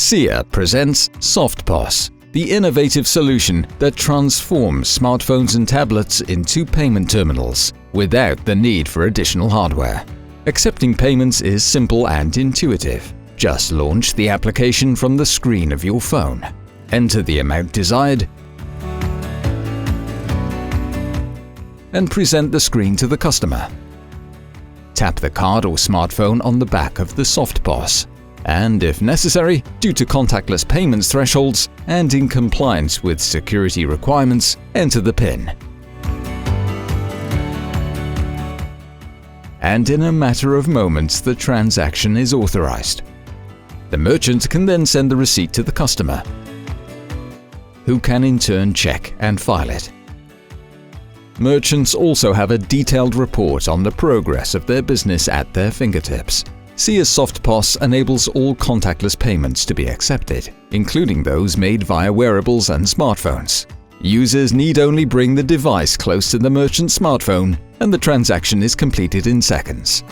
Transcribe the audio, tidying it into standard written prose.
SIA presents SoftPOS, the innovative solution that transforms smartphones and tablets into payment terminals without the need for additional hardware. Accepting payments is simple and intuitive. Just launch the application from the screen of your phone. Enter the amount desired and present the screen to the customer. Tap the card or smartphone on the back of the SoftPOS. And if necessary, due to contactless payments thresholds and in compliance with security requirements, enter the PIN. And in a matter of moments, the transaction is authorized. The merchant can then send the receipt to the customer, who can in turn check and file it. Merchants also have a detailed report on the progress of their business at their fingertips. SIA SoftPOS enables all contactless payments to be accepted, including those made via wearables and smartphones. Users need only bring the device close to the merchant's smartphone, and the transaction is completed in seconds.